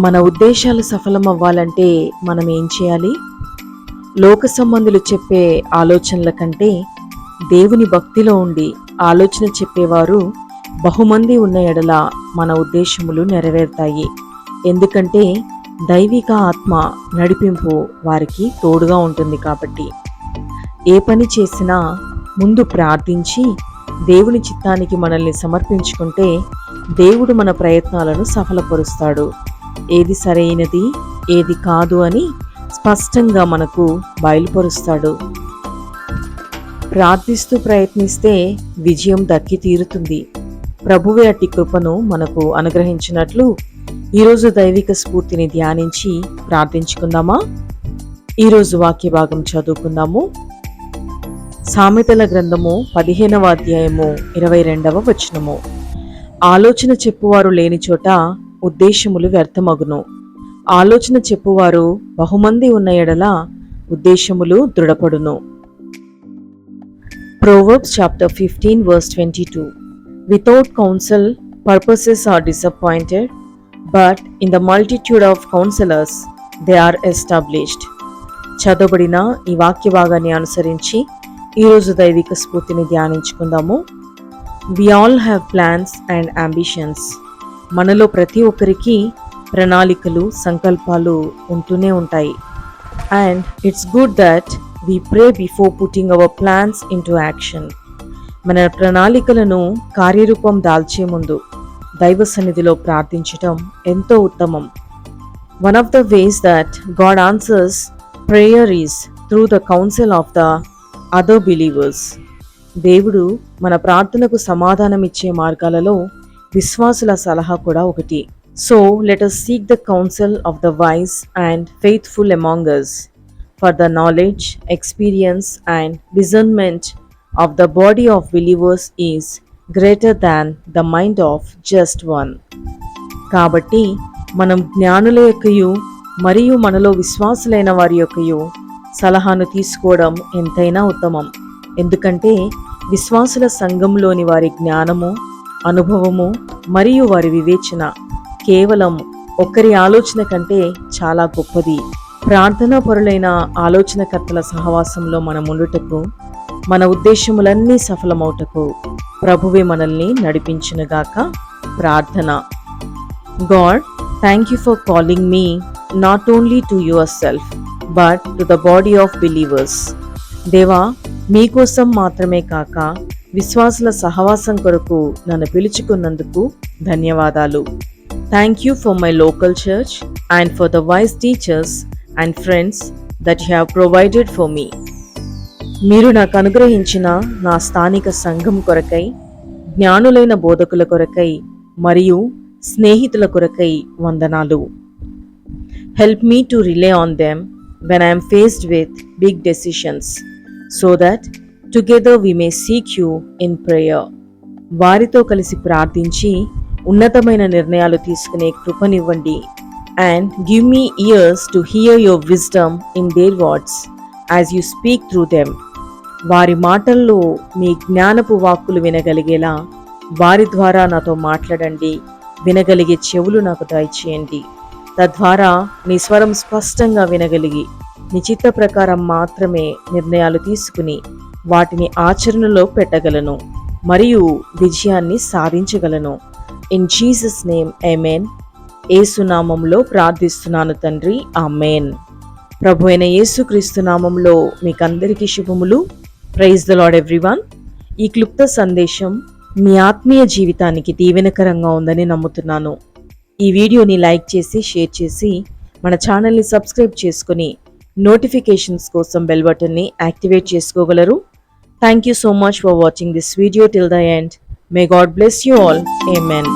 మన ఉద్దేశాలు సఫలమవ్వాలంటే మనం ఏం చేయాలి? లోక సంబంధులు చెప్పే ఆలోచనల కంటే దేవుని భక్తిలో ఉండి ఆలోచన చెప్పేవారు బహుమంది ఉన్న ఎడల మన ఉద్దేశములు నెరవేరుతాయి. ఎందుకంటే దైవిక ఆత్మ నడిపింపు వారికి తోడుగా ఉంటుంది కాబట్టి. ఏ పని చేసినా ముందు ప్రార్థించి దేవుని చిత్తానికి మనల్ని సమర్పించుకుంటే దేవుడు మన ప్రయత్నాలను సఫలపరుస్తాడు. ఏది సరైనది ఏది కాదు అని స్పష్టంగా మనకు బయలుపరుస్తాడు. ప్రార్థిస్తూ ప్రయత్నిస్తే విజయం దక్కి తీరుతుంది. ప్రభువే అట్టి కృపను మనకు అనుగ్రహించినట్లు ఈరోజు దైవిక స్ఫూర్తిని ధ్యానించి ప్రార్థించుకుందామా? ఈరోజు వాక్య భాగం చదువుకుందాము. సామెతల గ్రంథము 15వ అధ్యాయము 22వ వచనము. ఆలోచన చెప్పువారు లేని చోట ఉద్దేశములు వ్యర్థమగును. ఆలోచన చెప్పువారు బహుమంది ఉన్న ఎడల ఉద్దేశములు దృఢపడును. Proverbs chapter 15 verse 22. Without counsel, purposes are disappointed, but in the multitude of counselors, they are established. చదవబడిన ఈ వాక్య భాగాన్ని అనుసరించి ఈరోజు దైవిక స్ఫూర్తిని ధ్యానించుకుందాము. We all have plans and ambitions. మనలో ప్రతి ఒక్కరికి ప్రణాళికలు, సంకల్పాలు ఉంటూనే ఉంటాయి. And it's good that we pray before putting our plans into action. మన ప్రణాళికలను కార్యరూపం దాల్చే ముందు దైవ సన్నిధిలో ప్రార్థించటం ఎంతో ఉత్తమం. One of the ways that God answers prayer is through the counsel of the other believers. దేవుడు మన ప్రార్థనకు సమాధానం ఇచ్చే మార్గాలలో విశ్వాసుల సలహా కూడా ఒకటి. So let us seek the counsel of the wise and faithful among us, for the knowledge, experience and discernment of the body of believers is greater than the mind of just one. కాబట్టి మనం జ్ఞానుల యొక్కయు మరియు మనలో విశ్వాసులైన వారి యొక్కయు సలహాను తీసుకోవడం ఎంతైనా ఉత్తమం. ఎందుకంటే విశ్వాసుల సంఘంలోని వారి జ్ఞానము, అనుభవము మరియు వారి వివేచన కేవలం ఒక్కరి ఆలోచన కంటే చాలా గొప్పది. ప్రార్థనా పరులైన ఆలోచనకర్తల సహవాసంలో మనం ఉండుటకు, మన ఉద్దేశములన్నీ సఫలమవుటకు ప్రభువే మనల్ని నడిపించునుగాక. ప్రార్థన. God, thank you for calling me not only to yourself but to the body of believers. దేవా, మీకోసం మాత్రమే కాక విశ్వాసుల సహవాసం కొరకు నన్ను పిలుచుకున్నందుకు ధన్యవాదాలు. Thank you for my local church and for the wise teachers and friends that you have provided for me. మీరు నాకు అనుగ్రహించిన నా స్థానిక సంఘం కొరకై, జ్ఞానులైన బోధకుల కొరకై మరియు స్నేహితుల కొరకై వందనాలు. Help me to rely on them when I am faced with big decisions, so that together we may seek you in prayer. వారితో కలిసి ప్రార్థించి ఉన్నతమైన నిర్ణయాలు తీసుకునే కృపనివ్వండి. And give me ears to hear your wisdom in their words as you speak through them. వారి మాటల్లో మీ జ్ఞానపు వాక్కులు వినగలిగేలా వారి ద్వారా నాతో మాట్లాడండి. వినగలిగే చెవులు నాకు దయచేయండి. తద్వారా నీ స్వరం స్పష్టంగా వినగలిగి నీ చిత్త ప్రకారం మాత్రమే నిర్ణయాలు తీసుకుని వాటిని ఆచరణలో పెట్టగలను మరియు విజయాన్ని సాధించగలను. ఇన్ జీసస్ నేమ్ ఆమేన్. యేసు నామములో ప్రార్థిస్తున్నాను తండ్రి, ఆమేన్. ప్రభు అయిన యేసుక్రీస్తు నామములో మీకందరికీ శుభములు. Praise the Lord everyone. ఈ క్లుప్త సందేశం మీ ఆత్మీయ జీవితానికి దీవెనకరంగా ఉందని నమ్ముతున్నాను. ఈ వీడియోని లైక్ చేసి, షేర్ చేసి, మన ఛానల్ని సబ్స్క్రైబ్ చేసుకుని నోటిఫికేషన్స్ కోసం బెల్ బటన్ని యాక్టివేట్ చేసుకోగలరు. Thank you so much for watching this video till the end. May God bless you all. Amen.